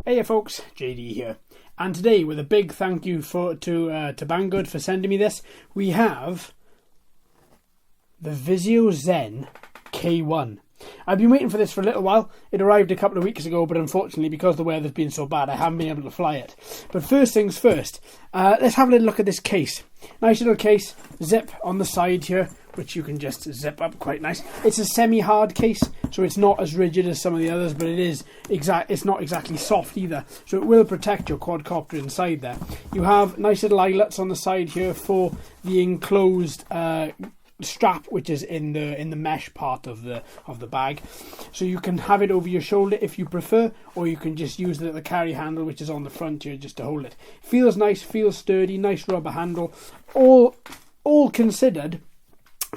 Hey folks, JD here, and today with a big thank you to Banggood for sending me this, we have the Visuo Zen K1. I've been waiting for this for a little while. It arrived a couple of weeks ago, but unfortunately because the weather's been so bad I haven't been able to fly it. But first things first, let's have a little look at this case. Nice little case, zip on the side here, which you can just zip up quite nice. It's a semi-hard case, so it's not as rigid as some of the others, but it's not exactly soft either, so it will protect your quadcopter inside there. You have nice little eyelets on the side here for the enclosed strap, which is in the mesh part of the bag, so you can have it over your shoulder if you prefer, or you can just use the carry handle, which is on the front here, just to hold it. Feels nice, feels sturdy, nice rubber handle. All considered,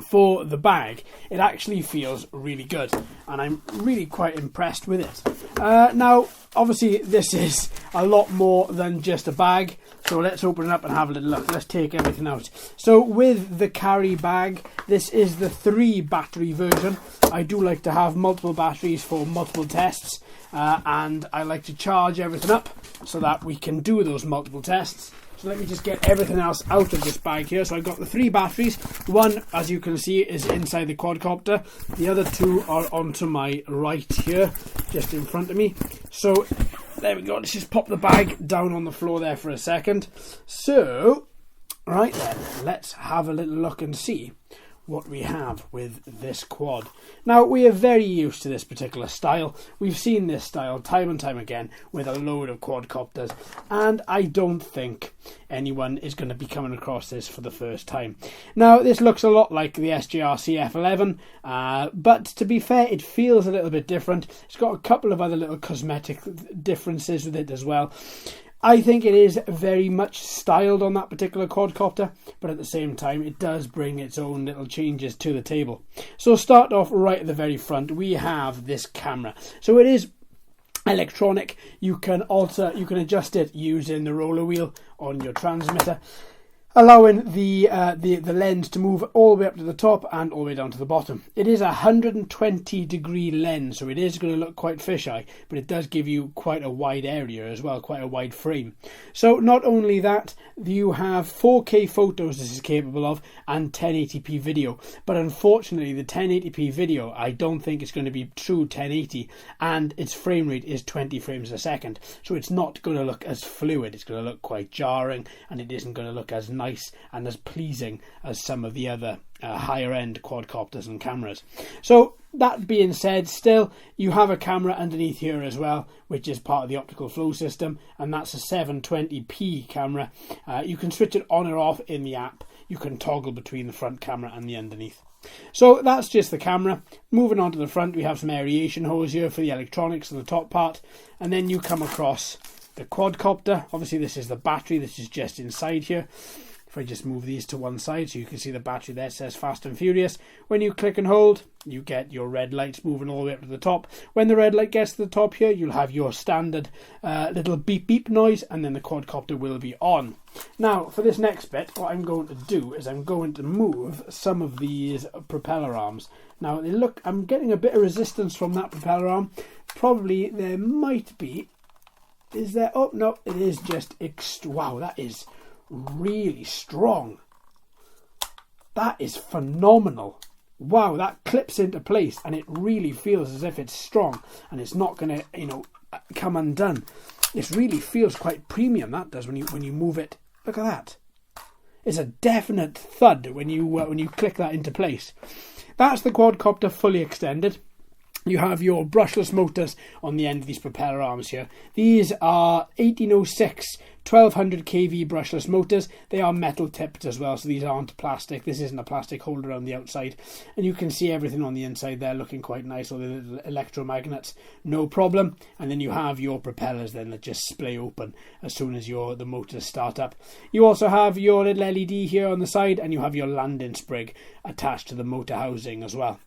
for the bag, it actually feels really good, and I'm really quite impressed with it. Now, obviously, this is a lot more than just a bag, so let's open it up and have a little look. Let's take everything out. So with the carry bag, this is the 3 battery version. I do like to have multiple batteries for multiple tests, and I like to charge everything up so that we can do those multiple tests. So let me just get everything else out of this bag here. So I've got the 3 batteries. One, as you can see, is inside the quadcopter. The other 2 are onto my right here, just in front of me. So there we go. Let's just pop the bag down on the floor there for a second. So, right then, let's have a little look and see what we have with this quad. Now, we are very used to this particular style. We've seen this style time and time again with a load of quadcopters, and I don't think anyone is going to be coming across this for the first time. Now, this looks a lot like the SJRC F11, but to be fair, it feels a little bit different. It's got a couple of other little cosmetic differences with it as well. I think it is very much styled on that particular quadcopter, but at the same time it does bring its own little changes to the table. So start off right at the very front, we have this camera. So it is electronic. You can adjust it using the roller wheel on your transmitter, allowing the lens to move all the way up to the top and all the way down to the bottom. It is a 120 degree lens, so it is going to look quite fisheye, but it does give you quite a wide area as well, quite a wide frame. So not only that, you have 4K photos this is capable of, and 1080p video, but unfortunately the 1080p video I don't think it's going to be true 1080, and its frame rate is 20 frames a second, so it's not going to look as fluid. It's going to look quite jarring, and it isn't going to look as nice and as pleasing as some of the other higher end quadcopters and cameras. So that being said, still you have a camera underneath here as well, which is part of the optical flow system, and that's a 720p camera. You can switch it on or off in the app. You can toggle between the front camera and the underneath. So that's just the camera. Moving on to the front, we have some aeration hose here for the electronics on the top part, and then you come across the quadcopter. Obviously this is the battery, this is just inside here. If I just move these to one side so you can see the battery there, says Fast and Furious. When you click and hold, you get your red lights moving all the way up to the top. When the red light gets to the top here, you'll have your standard little beep beep noise, and then the quadcopter will be on. Now for this next bit, what I'm going to do is I'm going to move some of these propeller arms. Now I'm getting a bit of resistance from that propeller arm. Probably there might be. Is there? Oh no, it is just wow, that is really strong. That is phenomenal. Wow, that clips into place and it really feels as if it's strong and it's not going to, come undone. It really feels quite premium, that does, when you move it. Look at that. It's a definite thud when you click that into place. That's the quadcopter fully extended. You have your brushless motors on the end of these propeller arms here. These are 1806 1200 kV brushless motors. They are metal tipped as well, so these aren't plastic. This isn't a plastic holder on the outside, and you can see everything on the inside there looking quite nice. All the little electromagnets, no problem. And then you have your propellers then that just splay open as soon as the motors start up. You also have your little LED here on the side, and you have your landing sprig attached to the motor housing as well.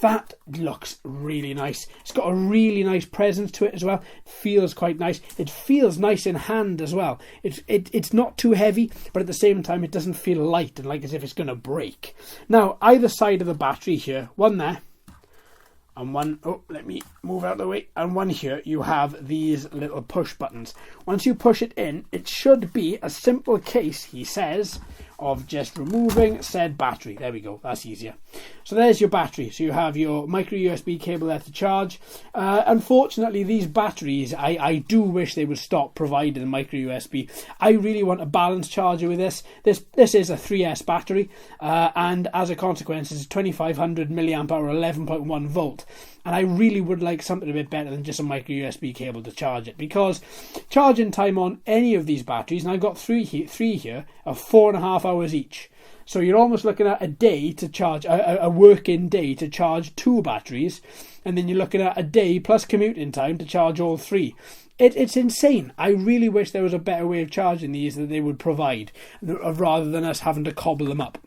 That looks really nice. It's got a really nice presence to it as well. It feels quite nice. It feels nice in hand as well. It's not too heavy, but at the same time it doesn't feel light and like as if it's going to break. Now, either side of the battery here, one there and one, oh, let me move out of the way, and one here, you have these little push buttons. Once you push it in, it should be a simple case, he says, of just removing said battery. There we go, that's easier. So there's your battery. So you have your micro USB cable there to charge. Unfortunately, these batteries, I do wish they would stop providing micro USB. I really want a balanced charger with this. This is a 3S battery, and as a consequence, it's 2500 milliamp hour, 11.1 volt. And I really would like something a bit better than just a micro USB cable to charge it, because charging time on any of these batteries, and I've got three here, are 4.5 hours each. So you're almost looking at a day to charge, a working day to charge 2 batteries, and then you're looking at a day plus commuting time to charge all 3. It's insane. I really wish there was a better way of charging these that they would provide, rather than us having to cobble them up.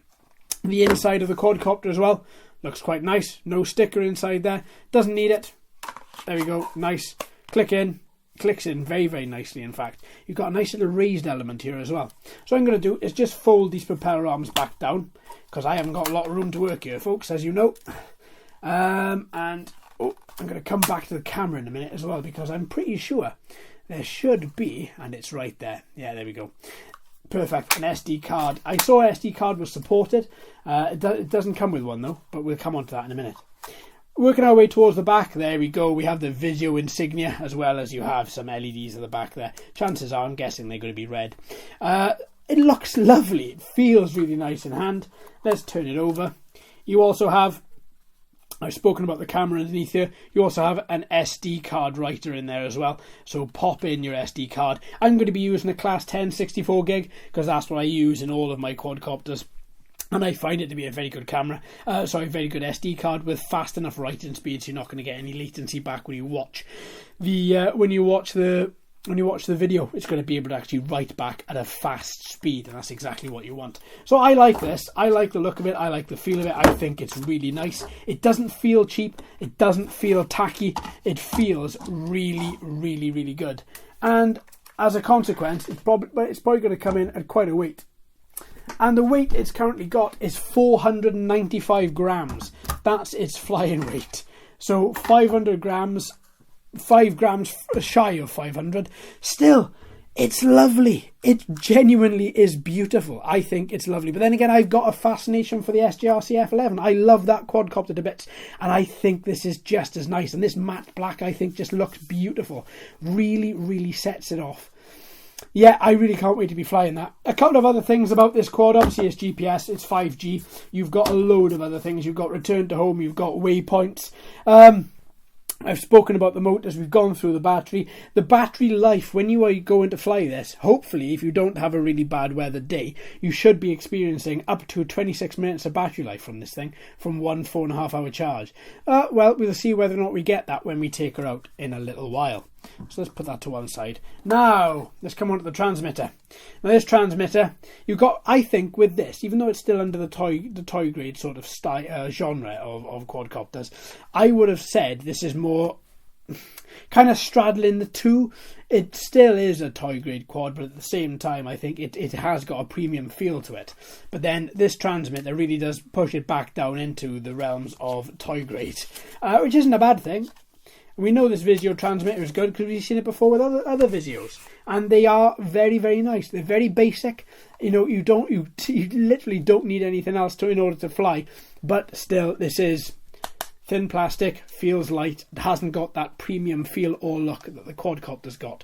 The inside of the quadcopter as well looks quite nice. No sticker inside there. Doesn't need it. There we go. Nice. Click in. Clicks in very, very nicely, in fact. You've got a nice little raised element here as well. So what I'm going to do is just fold these propeller arms back down, because I haven't got a lot of room to work here, folks, as you know. And I'm going to come back to the camera in a minute as well, because I'm pretty sure there should be, and it's right there. Yeah, there we go. Perfect, an SD card. I saw SD card was supported. It doesn't come with one though, but we'll come on to that in a minute. Working our way towards the back, there we go. We have the Visuo insignia, as well as you have some LEDs at the back there. Chances are, I'm guessing they're going to be red. It looks lovely. It feels really nice in hand. Let's turn it over. You also have, I've spoken about the camera underneath here. You also have an SD card writer in there as well. So pop in your SD card. I'm going to be using a Class 10 64 gig because that's what I use in all of my quadcopters. And I find it to be a very good camera. Very good SD card with fast enough writing speed, so you're not going to get any latency back when you watch when you watch the video. It's going to be able to actually write back at a fast speed, and that's exactly what you want. So I like this. I like the look of it. I like the feel of it. I think it's really nice. It doesn't feel cheap. It doesn't feel tacky. It feels really, really, really good. And as a consequence, it's probably going to come in at quite a weight. And the weight it's currently got is 495 grams. That's its flying weight. So 500 grams, 5 grams shy of 500. Still, it's lovely. It genuinely is beautiful. I think it's lovely. But then again, I've got a fascination for the SGR CF11. I love that quadcopter to bits. And I think this is just as nice. And this matte black, I think, just looks beautiful. Really, really sets it off. Yeah, I really can't wait to be flying that. A couple of other things about this quad. Obviously, it's GPS. It's 5G. You've got a load of other things. You've got return to home. You've got waypoints. I've spoken about the motors. We've gone through the battery. The battery life, when you are going to fly this, hopefully, if you don't have a really bad weather day, you should be experiencing up to 26 minutes of battery life from this thing, from one 4.5 hour charge. Well, we'll see whether or not we get that when we take her out in a little while. So let's put that to one side. Now, let's come on to the transmitter. Now, this transmitter, you've got, I think, with this, even though it's still under the toy grade sort of genre of quadcopters, I would have said this is more kind of straddling the two. It still is a toy grade quad, but at the same time, I think it has got a premium feel to it. But then this transmitter really does push it back down into the realms of toy grade, which isn't a bad thing. We know this Visuo transmitter is good because we've seen it before with other Visuos, and they are very, very nice. They're very basic. You know, you literally don't need anything else in order to fly. But still, this is thin plastic, feels light. It hasn't got that premium feel or look that the quadcopter's got.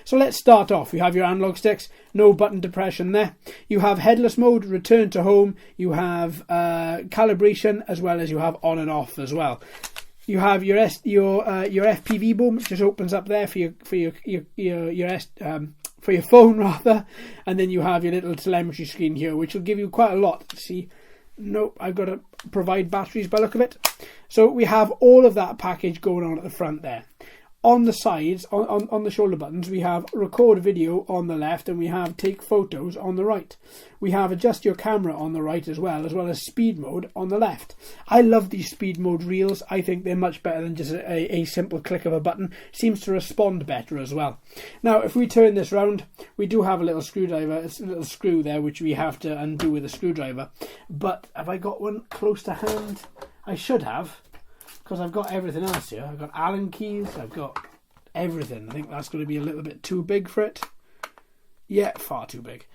So let's start off. You have your analog sticks, no button depression there. You have headless mode, return to home. You have calibration, as well as you have on and off as well. You have your FPV boom, which just opens up there for your phone rather, and then you have your little telemetry screen here, which will give you quite a lot. See, nope, I've got to provide batteries by the look of it. So we have all of that package going on at the front there. On the sides, on the shoulder buttons, we have record video on the left, and we have take photos on the right. We have adjust your camera on the right as well as speed mode on the left. I love these speed mode reels. I think they're much better than just a simple click of a button. Seems to respond better as well. Now, if we turn this round, we do have a little screwdriver. It's a little screw there, which we have to undo with a screwdriver. But have I got one close to hand? I should have. because I've got everything else here. I've got Allen keys, I've got everything. I think that's going to be a little bit too big for it. Yeah, far too big.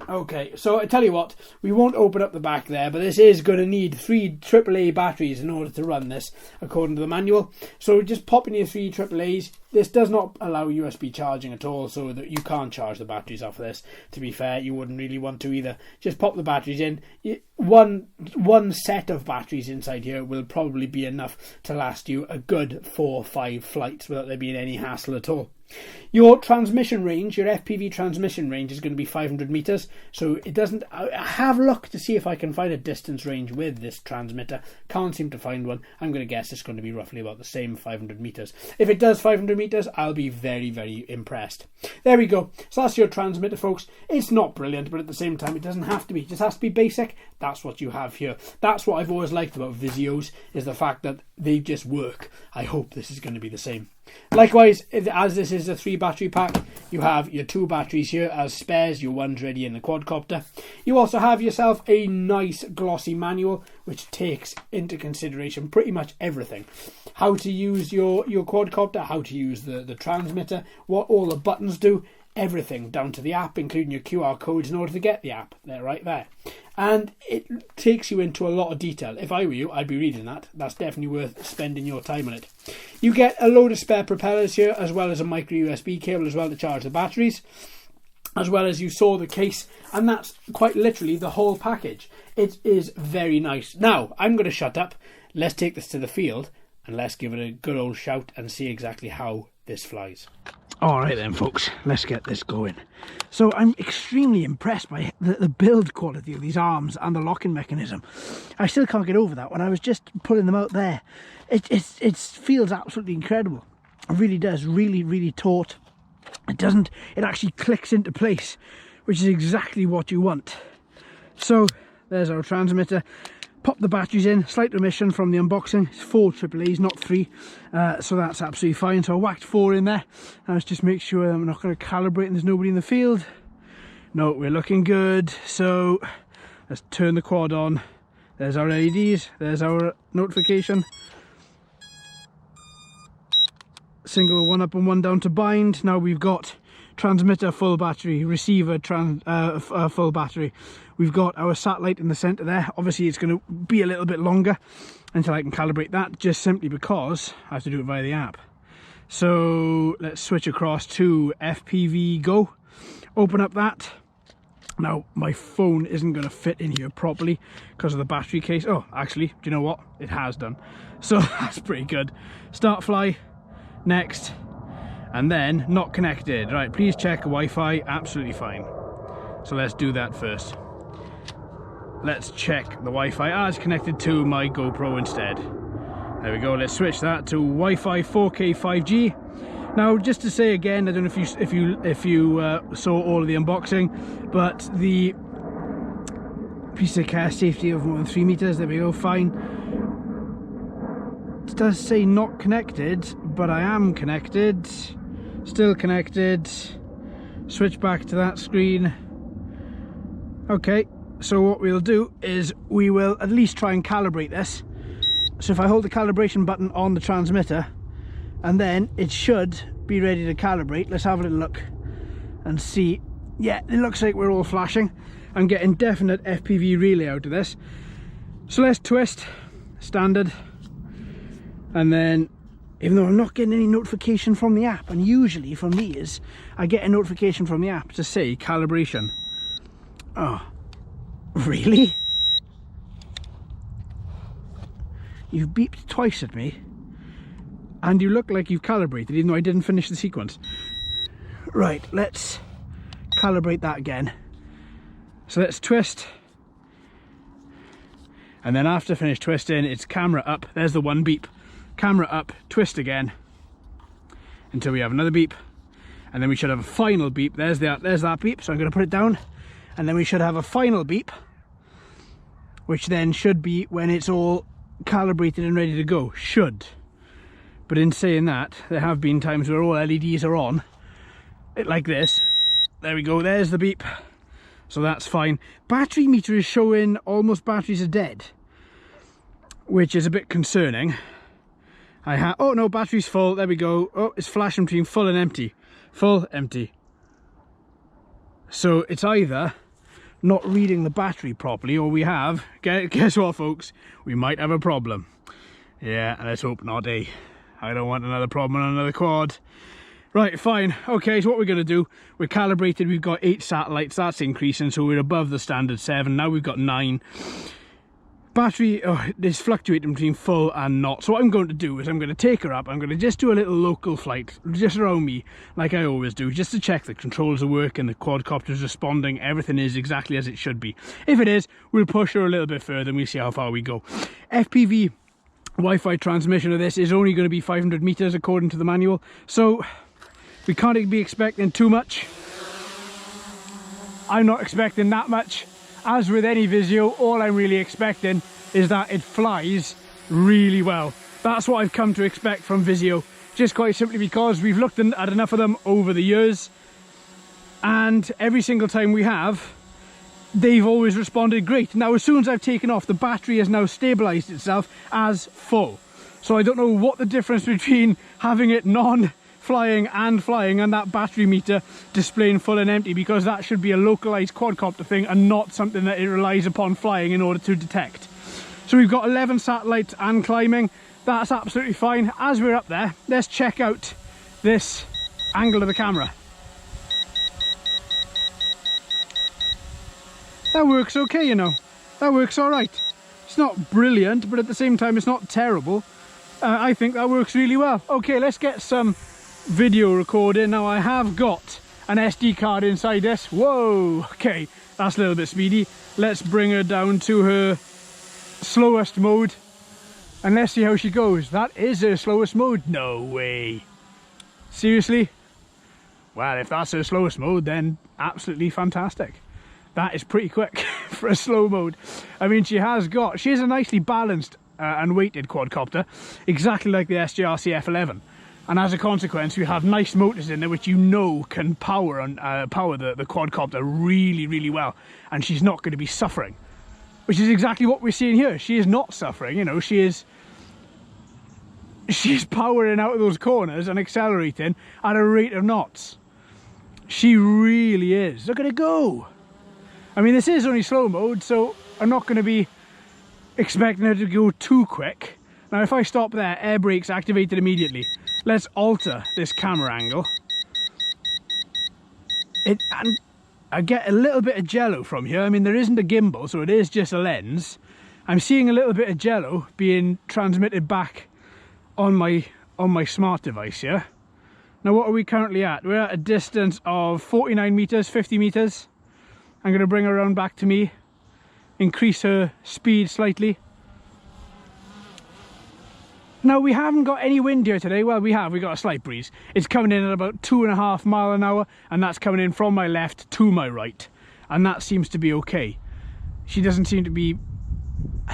Okay, so I tell you what, we won't open up the back there, but this is going to need 3 AAA batteries in order to run this, according to the manual. So just pop in your 3 AAAs. This does not allow USB charging at all, so that you can't charge the batteries off of this. To be fair, you wouldn't really want to either. Just pop the batteries in. One set of batteries inside here will probably be enough to last you a good 4 or 5 flights without there being any hassle at all. Your transmission range, your FPV transmission range, is going to be 500 meters. So it doesn't. I have looked to see if I can find a distance range with this transmitter. Can't seem to find one. I'm going to guess it's going to be roughly about the same 500 meters. If it does 500 meters, I'll be very, very impressed. There we go. So that's your transmitter, folks. It's not brilliant, but at the same time, it doesn't have to be. It just has to be basic. That's what you have here. That's what I've always liked about Visios, is the fact that they just work. I hope this is going to be the same. Likewise, as this is a 3 battery pack, you have your 2 batteries here as spares. Your one's ready in the quadcopter. You also have yourself a nice glossy manual which takes into consideration pretty much everything. How to use your quadcopter, how to use the transmitter, what all the buttons do, everything down to the app, including your QR codes in order to get the app. They're right there. And it takes you into a lot of detail. If I were you, I'd be reading that. That's definitely worth spending your time on it. You get a load of spare propellers here, as well as a micro USB cable as well to charge the batteries, as well as you saw the case, and that's quite literally the whole package. It is very nice. Now, I'm going to shut up. Let's take this to the field, and let's give it a good old shout and see exactly how this flies. Alright then, folks, let's get this going. So I'm extremely impressed by the build quality of these arms and the locking mechanism. I still can't get over that. When I was just pulling them out there, it feels absolutely incredible. It really does, really taut. It actually clicks into place, which is exactly what you want. So there's our transmitter. Pop the batteries in, slight remission from the unboxing. It's 4 AAAs, not 3, so that's absolutely fine. So I whacked 4 in there. Now let's just make sure I'm not going to calibrate and there's nobody in the field. No, we're looking good. So let's turn the quad on. There's our LEDs, there's our notification. Single, 1 up and 1 down to bind. Now we've got transmitter full battery, receiver full battery. We've got our satellite in the center there. Obviously it's going to be a little bit longer until I can calibrate that, just simply because I have to do it via the app. So let's switch across to FPV Go. Open up that. Now my phone isn't going to fit in here properly because of the battery case. Oh, actually, do you know what? It has done. So that's pretty good. Start fly. Next. And then not connected. Right, please check Wi-Fi. Absolutely fine. So let's do that first. Let's check the Wi-Fi. It's connected to my GoPro instead. There we go. Let's switch that to Wi-Fi 4K 5G. Now, just to say again, I don't know if you saw all of the unboxing, but the piece of care safety of more than 3 meters. There we go. Fine. It does say not connected, but I am connected. Still connected. Switch back to that screen. Okay, so what we'll do is we will at least try and calibrate this. So if I hold the calibration button on the transmitter, and then it should be ready to calibrate. Let's have a little look and see. Yeah, it looks like we're all flashing. I'm getting definite FPV relay out of this. So let's twist, standard. And then, even though I'm not getting any notification from the app, and usually from these, I get a notification from the app to say calibration. Oh, really? You've beeped twice at me, and you look like you've calibrated, even though I didn't finish the sequence. Right, let's calibrate that again. So let's twist. And then after finish twisting, it's camera up. There's the 1 beep. Camera up, twist again until we have another beep, and then we should have a final beep. There's that beep. So I'm going to put it down, and then we should have a final beep, which then should be when it's all calibrated and ready to go. Should. But in saying that, there have been times where all LEDs are on, like this. There we go. There's the beep. So that's fine. Battery meter is showing almost batteries are dead. which is a bit concerning. Oh no, battery's full, there we go. Oh, it's flashing between full and empty. Full, empty. So it's either not reading the battery properly, or we have, guess what folks, we might have a problem. Yeah, let's hope not, eh? I don't want another problem on another quad. Right, fine. Okay, so what we're going to do, we're calibrated, we've got 8 satellites, that's increasing, so we're above the standard 7, now we've got 9. Battery is fluctuating between full and not. So what I'm going to do is I'm going to take her up, I'm going to just do a little local flight, just around me, like I always do, just to check the controls are working, the quadcopter's responding, everything is exactly as it should be. If it is, we'll push her a little bit further and we'll see how far we go. FPV Wi-Fi transmission of this is only going to be 500 meters according to the manual, so we can't be expecting too much. I'm not expecting that much. As with any Visuo, all I'm really expecting is that it flies really well. That's what I've come to expect from Visuo, just quite simply because we've looked at enough of them over the years, and every single time we have, they've always responded great. Now, as soon as I've taken off, the battery has now stabilized itself as full. So I don't know what the difference between having it non-flying and flying and that battery meter displaying full and empty, because that should be a localized quadcopter thing and not something that it relies upon flying in order to detect. So we've got 11 satellites and climbing. That's absolutely fine. As we're up there, let's check out this angle of the camera. That works okay, you know. That works all right. It's not brilliant, but at the same time, it's not terrible. I think that works really well. Okay, let's get some video recording. Now, I have got an SD card inside this. Whoa, okay, that's a little bit speedy. Let's bring her down to her slowest mode and let's see how she goes. That is her slowest mode. No way. Seriously? Well, if that's her slowest mode, then absolutely fantastic. That is pretty quick for a slow mode. I mean, she is a nicely balanced and weighted quadcopter, exactly like the SJRC F11. And as a consequence, we have nice motors in there which you know can power the quadcopter really, really well. And she's not going to be suffering, which is exactly what we're seeing here. She is not suffering, you know, she's powering out of those corners and accelerating at a rate of knots. She really is. Look at it go. I mean, this is only slow mode, so I'm not going to be expecting her to go too quick. Now, if I stop there, air brakes activated immediately. Let's alter this camera angle. And I get a little bit of jello from here. I mean, there isn't a gimbal, so it is just a lens. I'm seeing a little bit of jello being transmitted back on my smart device here. Now, what are we currently at? We're at a distance of 49 meters, 50 meters. I'm going to bring her around back to me, increase her speed slightly. Now, we haven't got any wind here today. Well, we got a slight breeze. It's coming in at about 2.5 miles an hour, and that's coming in from my left to my right. And that seems to be okay. She doesn't seem to be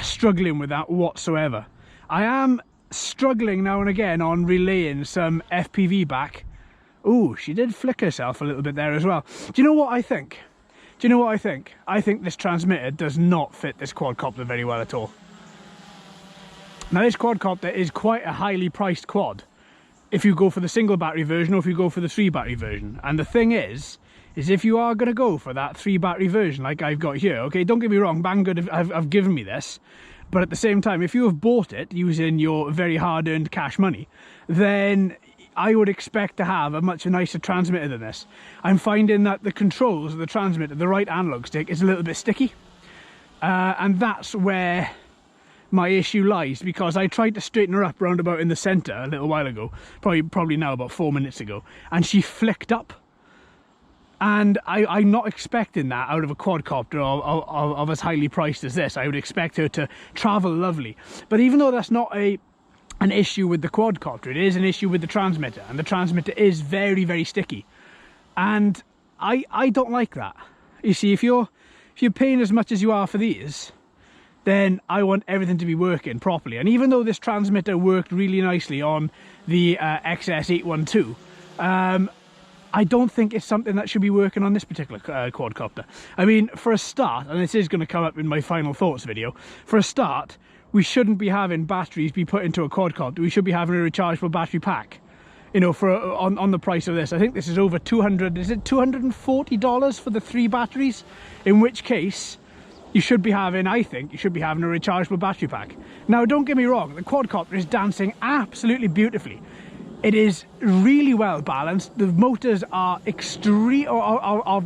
struggling with that whatsoever. I am struggling now and again on relaying some FPV back. Ooh, she did flick herself a little bit there as well. Do you know what I think? I think this transmitter does not fit this quadcopter very well at all. Now, this quadcopter is quite a highly priced quad if you go for the single battery version or if you go for the 3 battery version. And the thing is if you are going to go for that 3 battery version like I've got here, okay, don't get me wrong, Banggood have given me this, but at the same time, if you have bought it using your very hard-earned cash money, then I would expect to have a much nicer transmitter than this. I'm finding that the controls of the transmitter, the right analog stick, is a little bit sticky. And that's where my issue lies, because I tried to straighten her up round about in the centre a little while ago, probably now about 4 minutes ago, and she flicked up. And I'm not expecting that out of a quadcopter of as highly priced as this. I would expect her to travel lovely. But even though that's not an issue with the quadcopter, it is an issue with the transmitter, and the transmitter is very, very sticky. And I don't like that. You see, if you're paying as much as you are for these, then I want everything to be working properly. And even though this transmitter worked really nicely on the XS812, I don't think it's something that should be working on this particular quadcopter. I mean, for a start, and this is going to come up in my final thoughts video, for a start, we shouldn't be having batteries be put into a quadcopter. We should be having a rechargeable battery pack, you know, for on the price of this. I think this is over 200, is it $240 for the 3 batteries? In which case, you should be having, I think, you should be having a rechargeable battery pack. Now, don't get me wrong, the quadcopter is dancing absolutely beautifully. It is really well balanced. The motors are are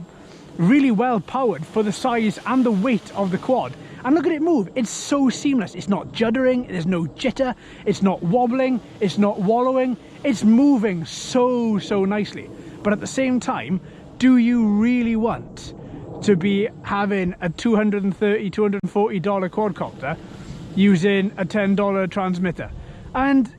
really well powered for the size and the weight of the quad. And look at it move, it's so seamless. It's not juddering, there's no jitter, it's not wobbling, it's not wallowing. It's moving so nicely. But at the same time, do you really want to be having a $230, $240 quadcopter using a $10 transmitter? And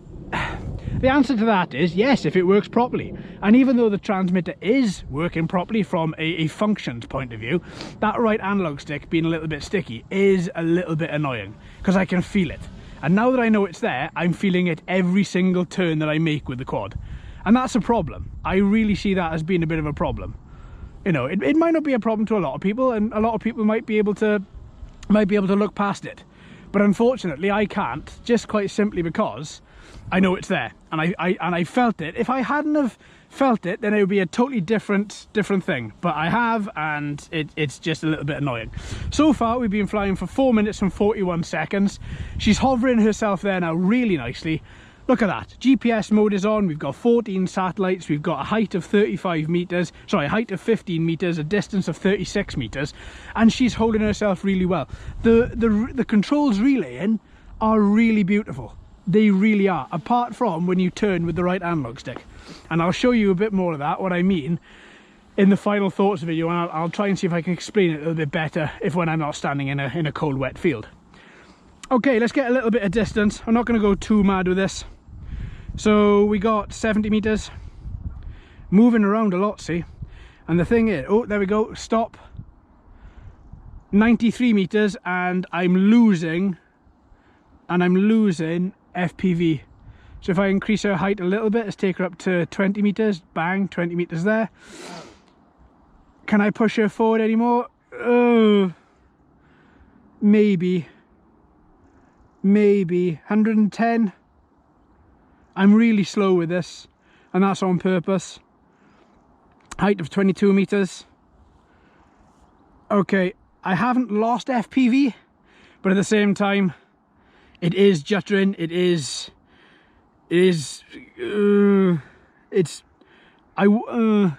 the answer to that is yes, if it works properly. And even though the transmitter is working properly from a functions point of view, that right analog stick being a little bit sticky is a little bit annoying, because I can feel it. And now that I know it's there, I'm feeling it every single turn that I make with the quad. And that's a problem. I really see that as being a bit of a problem. You know, it might not be a problem to a lot of people, and a lot of people might be able to look past it. But unfortunately, I can't, just quite simply because I know it's there, and I felt it. If I hadn't have felt it, then it would be a totally different thing. But I have, and it's just a little bit annoying. So far, we've been flying for 4 minutes and 41 seconds. She's hovering herself there now really nicely. Look at that. GPS mode is on. We've got 14 satellites. We've got a height of 35 meters. Sorry, a height of 15 meters, a distance of 36 meters, and she's holding herself really well. The controls relaying are really beautiful. They really are, apart from when you turn with the right analog stick. And I'll show you a bit more of that, what I mean, in the final thoughts video, and I'll try and see if I can explain it a little bit better when I'm not standing in a cold, wet field. Okay, let's get a little bit of distance. I'm not going to go too mad with this. So we got 70 meters, moving around a lot, see? And the thing is, oh, there we go, stop. 93 meters, and I'm losing FPV. So if I increase her height a little bit, let's take her up to 20 meters, bang, 20 meters there. Can I push her forward anymore? Maybe 110. I'm really slow with this, and that's on purpose. Height of 22 meters. Okay, I haven't lost FPV, but at the same time, it is juttering. Can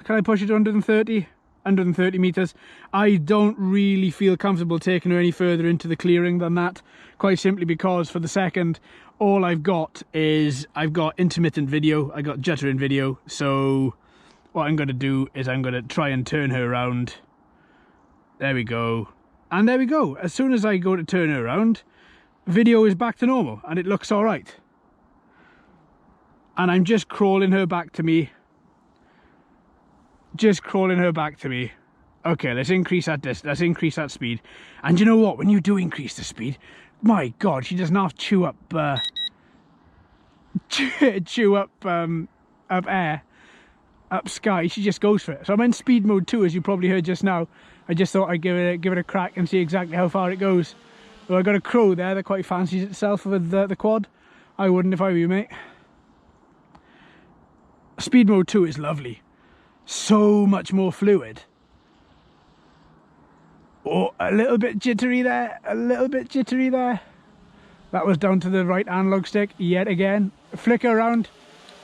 I push it to 130? 130 meters. I don't really feel comfortable taking her any further into the clearing than that, quite simply because for the second, all I've got is I've got intermittent video, I got juttering video. So what I'm going to do is I'm going to try and turn her around. There we go. And there we go. As soon as I go to turn her around, video is back to normal and it looks all right. And I'm just crawling her back to me. Just crawling her back to me. Okay, let's increase that distance. Let's increase that speed. And you know what? When you do increase the speed, my God, she doesn't have to chew up up air, up sky. She just goes for it. So I'm in speed mode 2, as you probably heard just now. I just thought I'd give it a crack and see exactly how far it goes. Well, I got a crow there that quite fancies itself with the quad. I wouldn't if I were you, mate. Speed mode 2 is lovely. So much more fluid. Oh, a little bit jittery there. A little bit jittery there. That was down to the right analog stick yet again. Flicker around.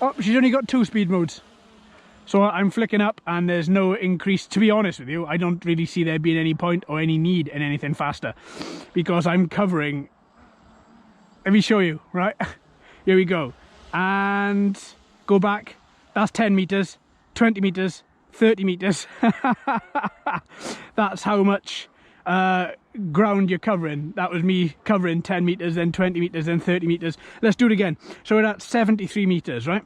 Oh, she's only got 2 speed modes. So I'm flicking up and there's no increase. To be honest with you, I don't really see there being any point or any need in anything faster, because I'm covering. Let me show you, right? Here we go. And go back. That's 10 meters, 20 meters, 30 meters. That's how much ground you're covering. That was me covering 10 meters, then 20 meters, then 30 meters. Let's do it again. So we're at 73 meters, right?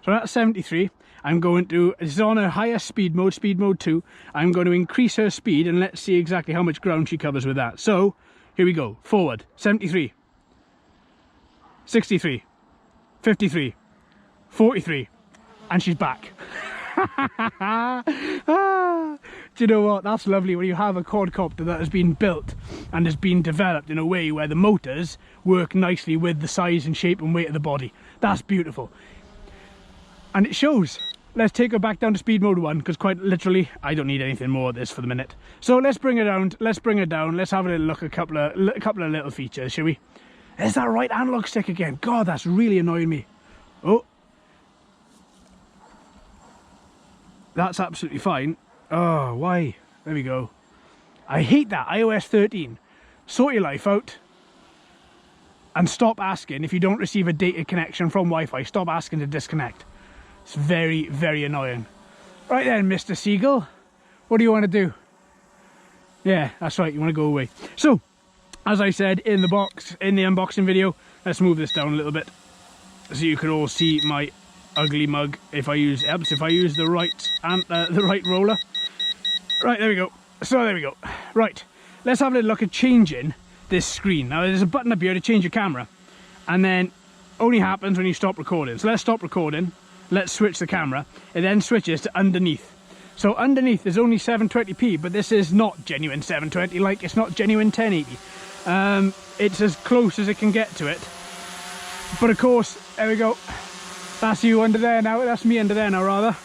So at 73, I'm going to, it's on a higher speed mode 2. I'm going to increase her speed and let's see exactly how much ground she covers with that. So here we go, forward, 73, 63, 53, 43, and she's back. you know what? That's lovely when you have a quadcopter that has been built and has been developed in a way where the motors work nicely with the size and shape and weight of the body. That's beautiful. And it shows. Let's take her back down to speed mode 1, because quite literally I don't need anything more of this for the minute. So let's bring her down. Let's have a little look at a couple of little features, shall we? There's that right analog stick again. God, that's really annoying me. Oh, that's absolutely fine. Oh, why? There we go. I hate that. iOS 13. Sort your life out and stop asking if you don't receive a data connection from Wi-Fi. Stop asking to disconnect. It's very, very annoying. Right then, Mr. Seagull, what do you want to do? Yeah, that's right, you want to go away. So, as I said in the unboxing video, let's move this down a little bit so you can all see my ugly mug if I use the right roller. Right, there we go. So there we go. Right, let's have a little look at changing this screen. Now there's a button up here to change your camera, and then only happens when you stop recording. So let's stop recording. Let's switch the camera. It then switches to underneath. So underneath is only 720p, but this is not genuine 720, like it's not genuine 1080. It's as close as it can get to it. But of course, there we go. That's you under there now. That's me under there now, rather.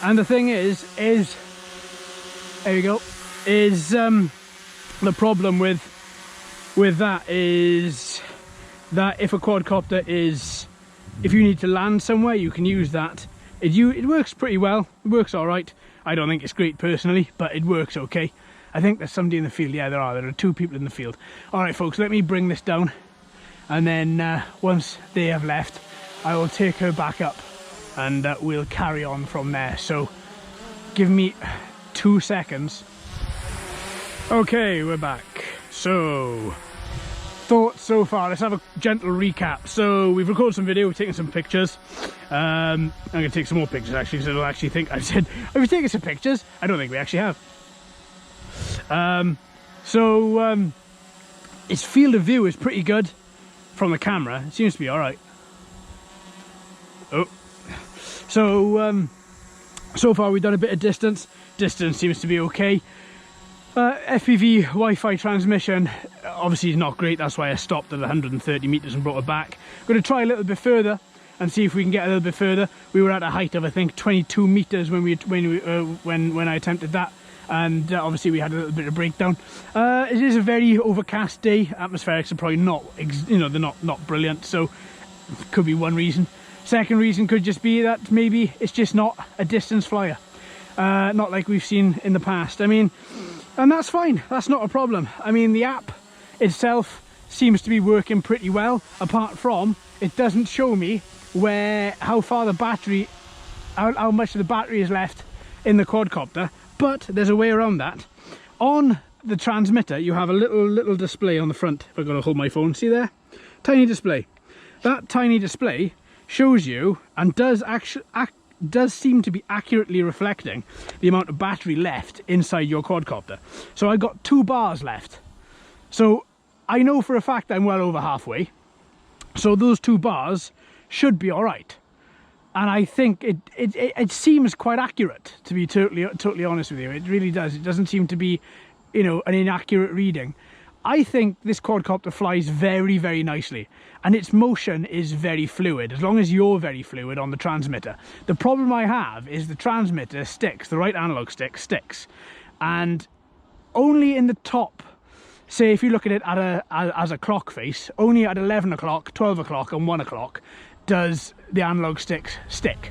And the thing is there we go. The problem with that is that if a quadcopter is, if you need to land somewhere, you can use that. It works pretty well. It works all right. I don't think it's great personally, but it works okay. I think there's somebody in the field. Yeah, there are 2 people in the field. All right, folks, let me bring this down, and then once they have left, I will take her back up, and we'll carry on from there. So give me 2 seconds. Okay, we're back. So, thoughts so far. Let's have a gentle recap. So we've recorded some video, we've taken some pictures. I'm going to take some more pictures actually, because I don't actually think I've said we've taken some pictures. I don't think we actually have. Its field of view is pretty good from the camera. It seems to be all right. Oh, so far we've done a bit of distance. Distance seems to be okay. FPV Wi-Fi transmission obviously is not great. That's why I stopped at 130 meters and brought it back. I'm going to try a little bit further and see if we can get a little bit further. We were at a height of I think 22 meters when I attempted that, and obviously we had a little bit of breakdown. It is a very overcast day. Atmospherics are probably not, they're not brilliant, so could be one reason. Second reason could just be that maybe it's just not a distance flyer, not like we've seen in the past. I mean, and that's fine, that's not a problem. I mean, the app itself seems to be working pretty well, apart from it doesn't show me how far the battery, how much of the battery is left in the quadcopter, but there's a way around that. On the transmitter you have a little display on the front. If I've got to hold my phone, see there? Tiny display. That tiny display shows you, and does seem to be accurately reflecting the amount of battery left inside your quadcopter. So I got 2 bars left. So I know for a fact I'm well over halfway. So those 2 bars should be all right. And I think it seems quite accurate, to be totally honest with you. It really does. It doesn't seem to be, an inaccurate reading. I think this quadcopter flies very, very nicely, and its motion is very fluid, as long as you're very fluid on the transmitter. The problem I have is the transmitter sticks, the right analog stick sticks, and only in the top, say if you look at it as a clock face, only at 11 o'clock, 12 o'clock and 1 o'clock does the analog stick stick,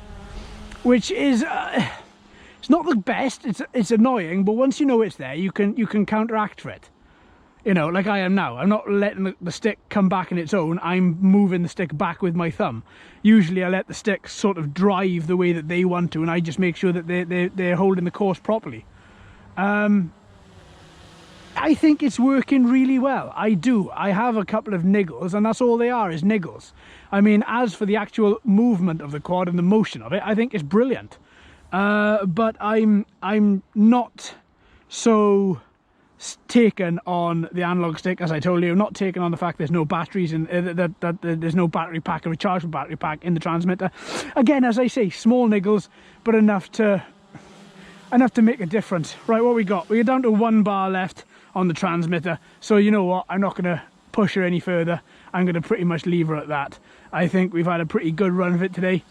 which is it's not the best. It's annoying, but once you know it's there, you can counteract for it. Like I am now. I'm not letting the stick come back on its own. I'm moving the stick back with my thumb. Usually I let the stick sort of drive the way that they want to, and I just make sure that they're holding the course properly. I think it's working really well. I do. I have a couple of niggles, and that's all they are, is niggles. I mean, as for the actual movement of the quad and the motion of it, I think it's brilliant. But I'm not so taken on the analog stick, as I told you. I'm not taken on the fact there's no batteries in that there's no battery pack, a rechargeable battery pack in the transmitter. Again, as I say, small niggles, but enough to enough to make a difference. Right, what we got? We're down to 1 bar left on the transmitter. So you know what? I'm not going to push her any further. I'm going to pretty much leave her at that. I think we've had a pretty good run of it today.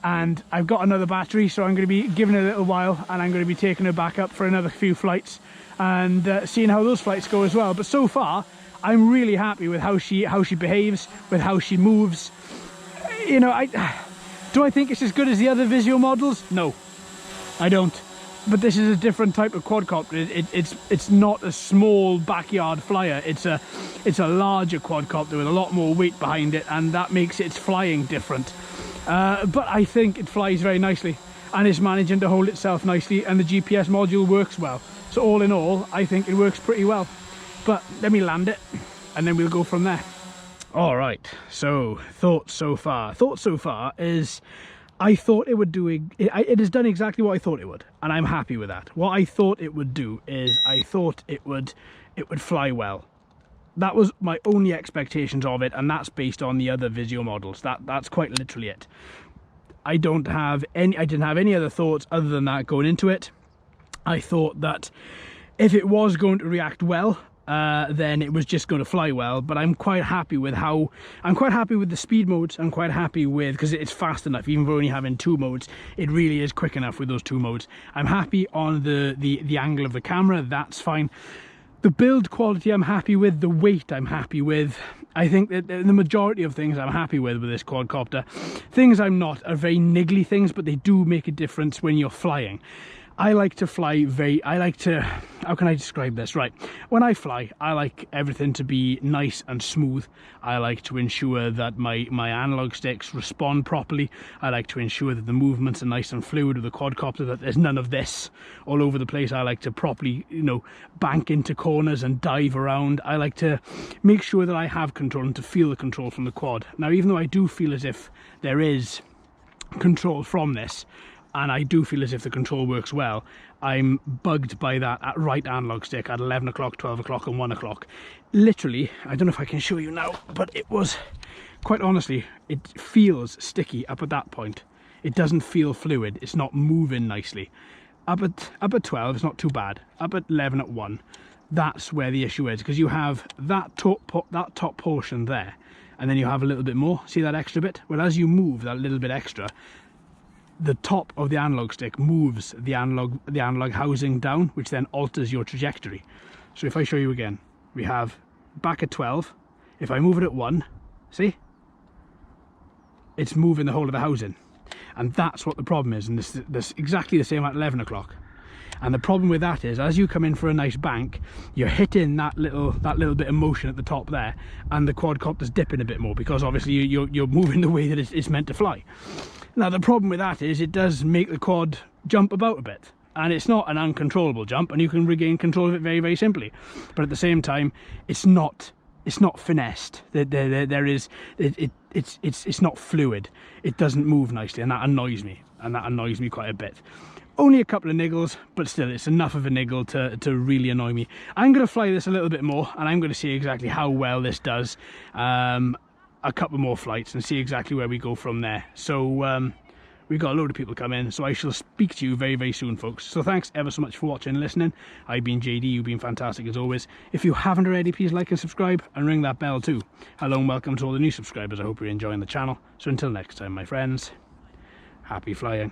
And I've got another battery, so I'm going to be giving it a little while, and I'm going to be taking her back up for another few flights and seeing how those flights go as well. But so far, I'm really happy with how she behaves, with how she moves. You know, do I think it's as good as the other Visuo models? No, I don't. But this is a different type of quadcopter. It's not a small backyard flyer. It's a larger quadcopter with a lot more weight behind it, and that makes its flying different. But I think it flies very nicely, and it's managing to hold itself nicely, and the GPS module works well. So all in all, I think it works pretty well. But let me land it, and then we'll go from there. All right, so thoughts so far. Thoughts so far is I thought it would do, it has done exactly what I thought it would, and I'm happy with that. What I thought it would do is I thought it would fly well. That was my only expectations of it, and that's based on the other Visuo models. That's quite literally it. I didn't have any other thoughts other than that going into it. I thought that if it was going to react well, then it was just going to fly well. But I'm quite happy with the speed modes. I'm quite happy with, because it's fast enough, even though only having 2 modes, it really is quick enough with those 2 modes. I'm happy on the angle of the camera. That's fine. The build quality I'm happy with, the weight I'm happy with. I think that the majority of things I'm happy with this quadcopter. Things I'm not are very niggly things, but they do make a difference when you're flying. I like to fly how can I describe this? Right, when I fly, I like everything to be nice and smooth. I like to ensure that my analog sticks respond properly. I like to ensure that the movements are nice and fluid with the quadcopter, that there's none of this all over the place. I like to properly, you know, bank into corners and dive around. I like to make sure that I have control and to feel the control from the quad. Now, even though I do feel as if there is control from this, and I do feel as if the control works well, I'm bugged by that at right analog stick at 11 o'clock, 12 o'clock and 1 o'clock. Literally, I don't know if I can show you now, but it was, quite honestly, it feels sticky up at that point. It doesn't feel fluid, it's not moving nicely. Up at 12, it's not too bad. Up at 11 at 1, that's where the issue is, because you have that top portion there, and then you have a little bit more. See that extra bit? Well, as you move that little bit extra, the top of the analog stick moves the analog housing down, which then alters your trajectory. So if I show you again, we have back at 12. If I move it at 1, see? It's moving the whole of the housing. And that's what the problem is. And this exactly the same at 11 o'clock. And the problem with that is, as you come in for a nice bank, you're hitting that little bit of motion at the top there, and the quadcopter's dipping a bit more, because obviously you're moving the way that it's meant to fly. Now, the problem with that is it does make the quad jump about a bit, and it's not an uncontrollable jump, and you can regain control of it very, very simply. But at the same time, it's not finessed. It's not fluid. It doesn't move nicely, and that annoys me, quite a bit. Only a couple of niggles, but still, it's enough of a niggle to really annoy me. I'm going to fly this a little bit more, and I'm going to see exactly how well this does. A couple more flights and see exactly where we go from there. So we've got a load of people come in, so I shall speak to you very, very soon, folks. So thanks ever so much for watching and listening. I've been JD, you've been fantastic as always. If you haven't already, please like and subscribe and ring that bell too. Hello and welcome to all the new subscribers. I hope you're enjoying the channel. So until next time, my friends, happy flying.